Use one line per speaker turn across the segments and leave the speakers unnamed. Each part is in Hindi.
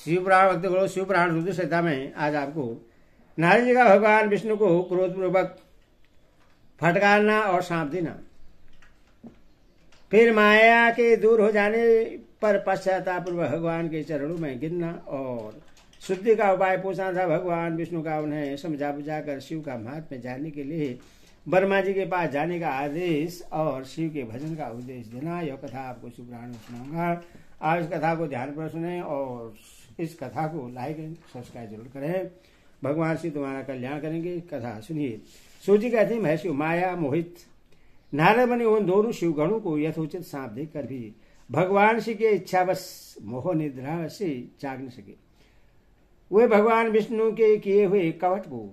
शिवपुराण भक्त गुरु शिवपुराण रुद्र संहिता में आज आपको नारद जी का भगवान विष्णु को क्रोधपूर्वक फटकारना और सांप देना, फिर माया के दूर हो जाने पर पश्चातापूर्वक भगवान के चरणों में गिरना और शुद्धि का उपाय पूछना था। भगवान विष्णु का उन्हें समझा बुझाकर शिव का महात्म्य जानने के लिए ब्रह्मा जी के पास जाने का आदेश और शिव के भजन का उपदेश देना। यह कथा आपको शिवपुराण में सुनाऊंगा। आप इस कथा को ध्यानपूर्वक सुने और इस कथा को लाइक एंड सब्सक्राइब जरूर करें। भगवान शिव तुम्हारा कल्याण करेंगे। कथा सुनिए। सूजी कहते हैं महर्षि माया मोहित नारद मुनि उन दोनों शिवगणों को यथोचित सांप देखकर भी भगवान शिव के इच्छावश मोह निद्रा से जाग न सके। वे भगवान विष्णु के किए हुए कवट को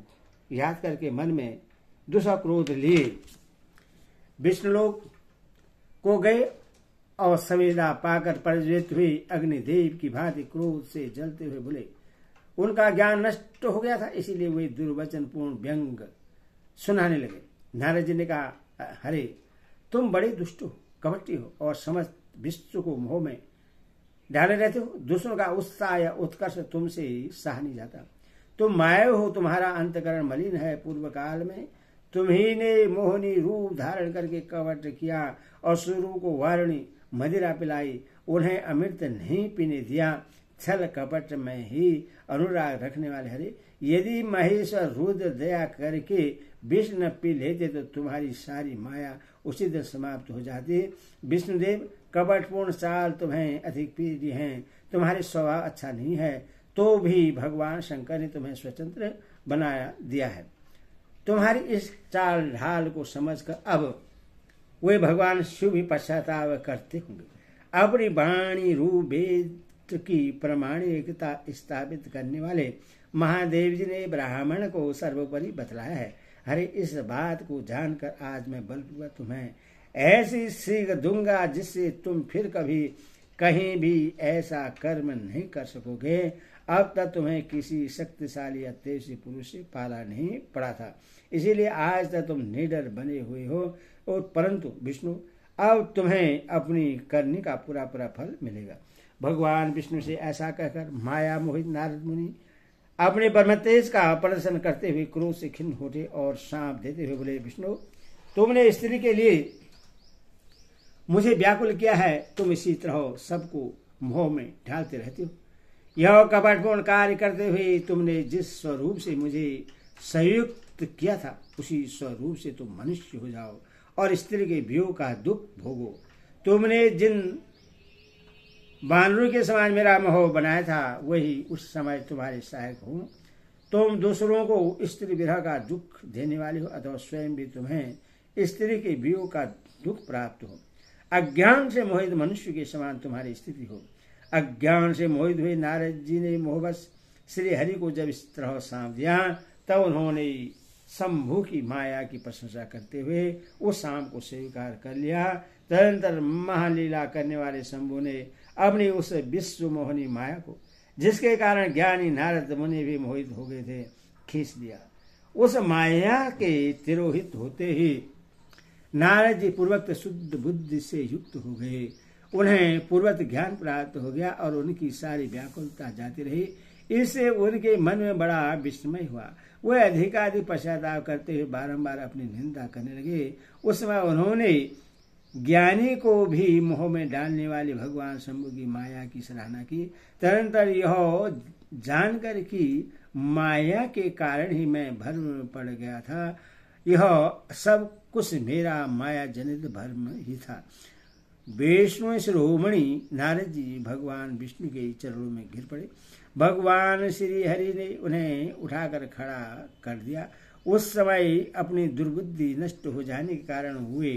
याद करके मन में दुष्क्रोध लिए विष्णुलोक को गए और संवेदना पाकर प्रज्वलित हुई अग्निदेव की भांति क्रोध से जलते हुए बोले। उनका ज्ञान नष्ट हो गया था, इसीलिए वे दुर्वचन पूर्ण व्यंग सुनाने लगे। नारद जी ने कहा, हरे तुम बड़े दुष्ट हो, कपटी हो और समस्त विश्व को मोह में डाले रहते हो। दूसरों का उत्साह या उत्कर्ष तुमसे सहा नहीं जाता। तुम माया हो, तुम्हारा अंतकरण मलिन है। पूर्व काल में तुम्ही ने मोहनी रूप धारण करके कपट किया और सुरों को वारणी मदिरा पिलाई, उन्हें अमृत नहीं पीने दिया। छल कपट में ही अनुराग रखने वाले हरे, यदि महेश्वर रुद्र दया करके विष न पी लेते तो तुम्हारी सारी माया उसी दिन समाप्त हो जाती। विष्णुदेव कपटपूर्ण चाल तुम्हें अधिक प्रिय हैं, तुम्हारे स्वभाव अच्छा नहीं है, तो भी भगवान शंकर ने तुम्हें स्वतंत्र बनाया दिया है। तुम्हारी इस चाल ढाल को समझकर अब वे भगवान शिव भी पश्चाताप करते होंगे। अपनी वाणी रूप वेद की प्रमाणिकता स्थापित करने वाले महादेव जी ने ब्राह्मण को सर्वोपरि बतलाया है। हरे इस बात को जानकर आज मैं बलपूर्वक तुम्हें ऐसी सीख दूंगा जिससे तुम फिर कभी कहीं भी ऐसा कर्म नहीं कर सकोगे। अब तक तुम्हें किसी शक्तिशाली या तेजस्वी पुरुष से पाला नहीं पड़ा था, इसीलिए आज तक तुम निडर बने हुए हो। और परंतु विष्णु, अब तुम्हें अपनी करनी का पूरा पूरा फल मिलेगा। भगवान विष्णु से ऐसा कहकर माया मोहित नारद मुनि अपने ब्रह्म तेज का प्रदर्शन करते हुए क्रोध से खिन्न होते और सांप देते हुए बोले, विष्णु तुमने स्त्री के लिए मुझे व्याकुल किया है, तुम इसी तरह सबको मोह में ढालते रहते हो। यह कपटपूर्ण कार्य करते हुए तुमने जिस स्वरूप से मुझे संयुक्त किया था उसी स्वरूप से तुम मनुष्य हो जाओ और स्त्री के वियोग का दुख भोगो। तुमने जिन बानरों के समान मेरा मोह बनाया था वही उस समय तुम्हारे सहायक हो। तुम दूसरों को स्त्री विरह का दुख देने वाले हो, अथवा स्वयं भी तुम्हें स्त्री के वियोग का दुख प्राप्त हो। अज्ञान से मोहित मनुष्य के समान तुम्हारी स्थिति हो। अज्ञान से मोहित हुए नारद जी ने मोहवश श्री हरि को जब इस तरह सांप दिया तब उन्होंने शंभु की माया की प्रशंसा करते हुए उस सांप को स्वीकार कर लिया। तदनंतर महालीला करने वाले शंभु ने अपनी उस विश्व मोहनी माया को, जिसके कारण ज्ञानी नारद मुनि भी मोहित हो गए थे, खींच लिया। उस माया के तिरोहित होते ही नारद जी पूर्वक शुद्ध बुद्धि से युक्त हो गए। उन्हें पूर्वत ज्ञान प्राप्त हो गया और उनकी सारी व्याकुलता जाती रही। इससे उनके मन में बड़ा विस्मय हुआ। वे अधिकाधिक पश्चाताप करते हुए बारंबार अपनी निंदा करने लगे। उस समय उन्होंने ज्ञानी को भी मोह में डालने वाले भगवान शंभु की माया की सराहना की। तदनंतर यह जानकर कि माया के कारण ही मैं भ्रम में पड़ गया था, यह सब कुछ मेरा माया जनित भ्रम ही था। विष्णु शिरोमणि नारद जी भगवान विष्णु के चरणों में गिर पड़े। भगवान श्री हरि ने उन्हें उठाकर खड़ा कर दिया। उस समय अपनी दुर्बुद्धि नष्ट हो जाने के कारण हुए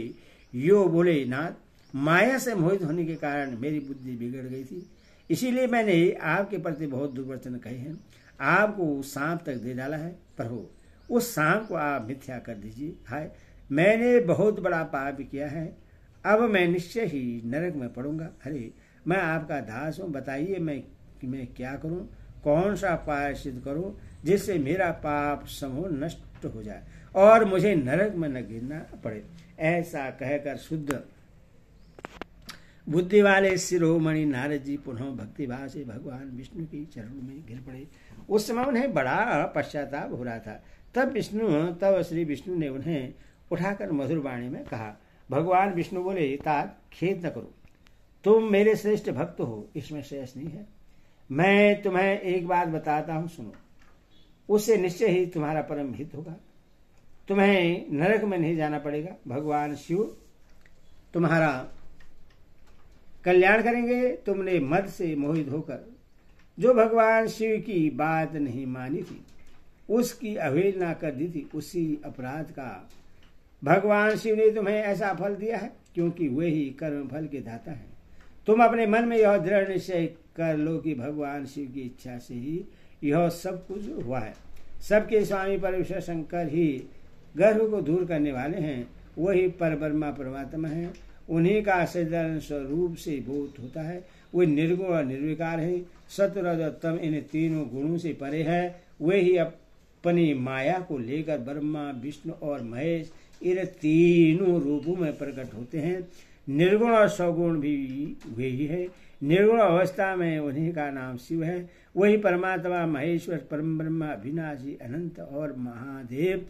यो बोले, नाथ माया से मोहित होने के कारण मेरी बुद्धि बिगड़ गई थी, इसीलिए मैंने आपके प्रति बहुत दुर्वचन कहे हैं, आपको सांप तक दे डाला है। प्रभु उस सांप को आप मिथ्या कर दीजिए। हाय मैंने बहुत बड़ा पाप किया है, अब मैं निश्चय ही नरक में पड़ूंगा। हरे मैं आपका दास हूँ, बताइए मैं क्या करूं, कौन सा प्रायश्चित करूं जिससे मेरा पाप समूह नष्ट हो जाए और मुझे नरक में न गिरना पड़े। ऐसा कहकर शुद्ध बुद्धि वाले शिरोमणि नारद जी पुनः भक्ति भाव से भगवान विष्णु के चरणों में गिर पड़े। उस समय उन्हें बड़ा पश्चाताप हो रहा था। तब श्री विष्णु ने उन्हें उठाकर मधुर वाणी में कहा। भगवान विष्णु बोले, तात खेद न करो, तुम मेरे श्रेष्ठ भक्त हो, इसमें शेष नहीं है। मैं तुम्हें एक बात बताता हूं, सुनो, उससे निश्चय ही तुम्हारा परम हित होगा। तुम्हें नरक में नहीं जाना पड़ेगा। भगवान शिव तुम्हारा कल्याण करेंगे। तुमने मद से मोहित होकर जो भगवान शिव की बात नहीं मानी थी, उसकी अवहेलना कर दी थी, उसी अपराध का भगवान शिव ने तुम्हें ऐसा फल दिया है, क्योंकि वे ही कर्म फल के दाता हैं। तुम अपने मन में यह दृढ़ निश्चय कर लो कि भगवान शिव की इच्छा से ही यह सब कुछ हुआ है। सबके स्वामी परमेश्वर शंकर ही गर्भ को दूर करने वाले हैं। वही परब्रह्मा परमात्मा है। उन्हीं का सज्जन स्वरूप से बोध होता है। वे निर्गुण और निर्विकार है। सत्य रज और तम इन तीनों गुणों से परे है। वे ही अपनी माया को लेकर ब्रह्मा विष्णु और महेश इन तीनों रूपों में प्रकट होते हैं। निर्गुण और सगुण भी वे ही है। निर्गुण अवस्था में उन्हीं का नाम शिव है। वही परमात्मा महेश्वर परम ब्रह्मा अविनाशी अनंत और महादेव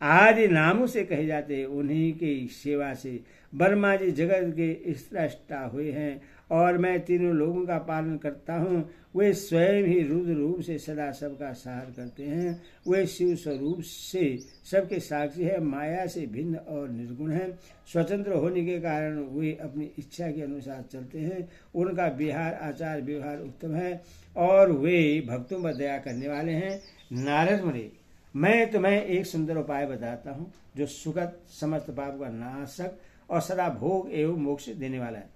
आदि नामों से कहे जाते हैं। उन्हीं की सेवा से ब्रह्मा जी जगत के स्रष्टा हुए हैं और मैं तीनों लोगों का पालन करता हूँ। वे स्वयं ही रुद्र रूप से सदा सबका सहार करते हैं। वे शिव स्वरूप से सबके साक्षी है। माया से भिन्न और निर्गुण है। स्वतंत्र होने के कारण वे अपनी इच्छा के अनुसार चलते हैं। उनका विहार आचार व्यवहार उत्तम है और वे भक्तों पर दया करने वाले हैं। नारद मुनि, मैं तुम्हें एक सुंदर उपाय बताता हूँ जो सुगत समस्त पाप का नाशक और सदा भोग एवं मोक्ष देने वाला है।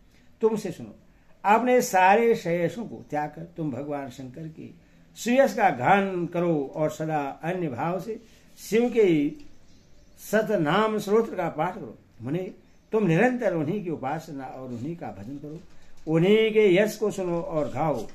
तुमसे सुनो। अपने सारे श्रेयसों को त्याग कर तुम भगवान शंकर की श्रेयस का गान करो और सदा अन्य भाव से शिव के सतनाम स्तोत्र का पाठ करो। मुने, तुम निरंतर उन्हीं की उपासना और उन्हीं का भजन करो। उन्हीं के यश को सुनो और गाओ।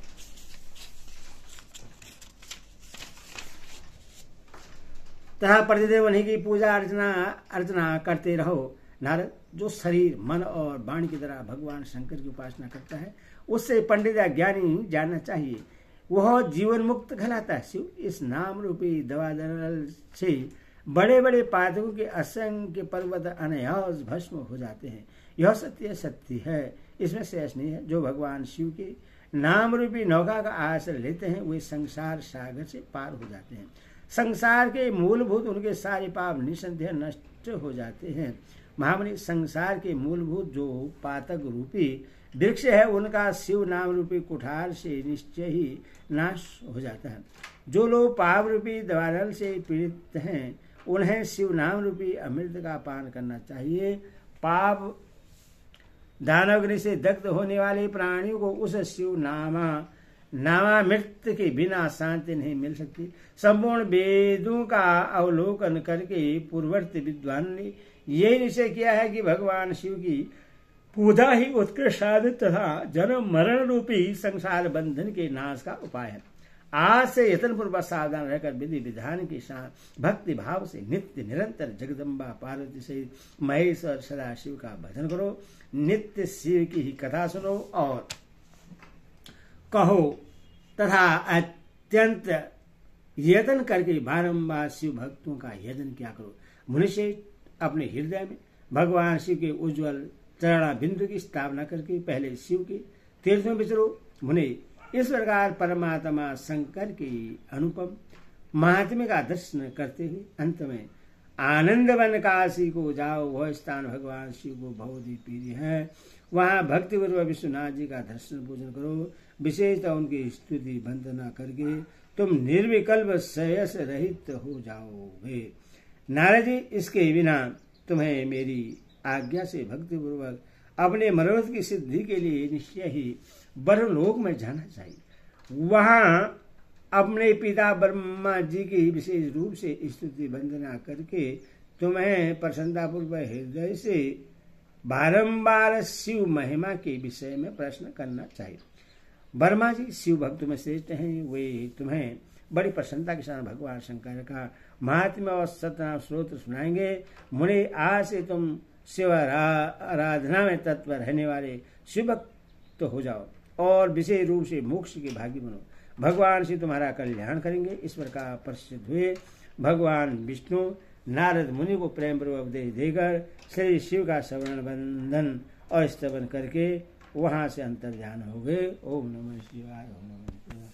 तथा प्रतिदिन उन्हीं की पूजा अर्चना करते रहो। नारद, जो शरीर मन और वाणी की तरह भगवान शंकर की उपासना करता है, उससे पंडित या ज्ञानी जानना चाहिए, वह जीवन मुक्त कहलाता है। शिव इस नाम रूपी दवादल से बड़े बड़े पातकों के असंख्य पर्वत अनायास भस्म हो जाते हैं। यह सत्य है, इसमें शेष नहीं है। जो भगवान शिव के नाम रूपी नौका का आश्रय लेते हैं, वे संसार सागर से पार हो जाते हैं। संसार के मूलभूत उनके सारे पाप निसंदेह नष्ट हो जाते हैं। महामुनि, संसार के मूलभूत जो पातक रूपी वृक्ष है, उनका शिव नाम रूपी कुठार से निश्चय ही नाश हो जाता है। जो लोग पाप रूपी दवानल से पीड़ित हैं, उन्हें शिव नाम रूपी अमृत का पान करना चाहिए। पाप दानवग्नि से दग्ध होने वाले प्राणियों को उस शिव नामामृत के बिना शांति नहीं मिल सकती। संपूर्ण वेदों का अवलोकन करके पूर्ववर्ती विद्वान ने यही निश्चय किया है कि भगवान शिव की पूजा ही उत्कृष्ट साधन तथा जन्म मरण रूपी संसार बंधन के नाश का उपाय है। आज से यत्न पूर्वक सावधान रहकर विधि विधान के साथ भक्ति भाव से नित्य निरंतर जगदम्बा पार्वती से महेश और सदाशिव का भजन करो। नित्य शिव की ही कथा सुनो और कहो तथा अत्यंत यत्न करके बारंबार शिव भक्तों का यजन क्या करो। मनुष्य अपने हृदय में भगवान शिव के उज्जवल चरणा बिंदु की स्थापना करके पहले शिव के तीर्थ में विचरो। मुने, इस प्रकार परमात्मा शंकर की अनुपम महात्म्य का दर्शन करते हुए अंत में आनंद वन काशी को जाओ। वह स्थान भगवान शिव को बहुत ही प्रिय है। वहां भक्ति पूर्वक विश्वनाथ जी का दर्शन पूजन करो। विशेषतः उनकी स्तुति वंदना करके तुम निर्विकल्प श्रेयस रहित हो जाओगे। नारद जी, इसके बिना तुम्हें मेरी आज्ञा से भक्ति पूर्वक अपने मनोरथ की सिद्धि के लिए निश्चय ही ब्रह्मलोक में जाना चाहिए। वहां अपने पिता ब्रह्मा जी की विशेष रूप से स्तुति वंदना करके तुम्हें प्रसन्नतापूर्वक हृदय से बारंबार शिव महिमा के विषय में प्रश्न करना चाहिए। ब्रह्मा जी शिव भक्त में श्रेष्ठ हैं। वे तुम्हें बड़ी प्रसन्नता के साथ भगवान शंकर का महात्म्य और सतनाम स्तोत्र सुनाएंगे। मुने, आज से तुम शिव आराधना में तत्पर रहने वाले शिवभक्त हो जाओ और विशेष रूप से मोक्ष के भागी बनो। भगवान से तुम्हारा कल्याण करेंगे। इस प्रकार प्रसिद्ध हुए भगवान विष्णु नारद मुनि को प्रेम पूर्वक उपदेश देकर श्री शिव का श्रवण बंधन और स्तवन करके वहां से अंतर्ध्यान हो गए। ओम नमः शिवाय। ओम नमः शिवाय।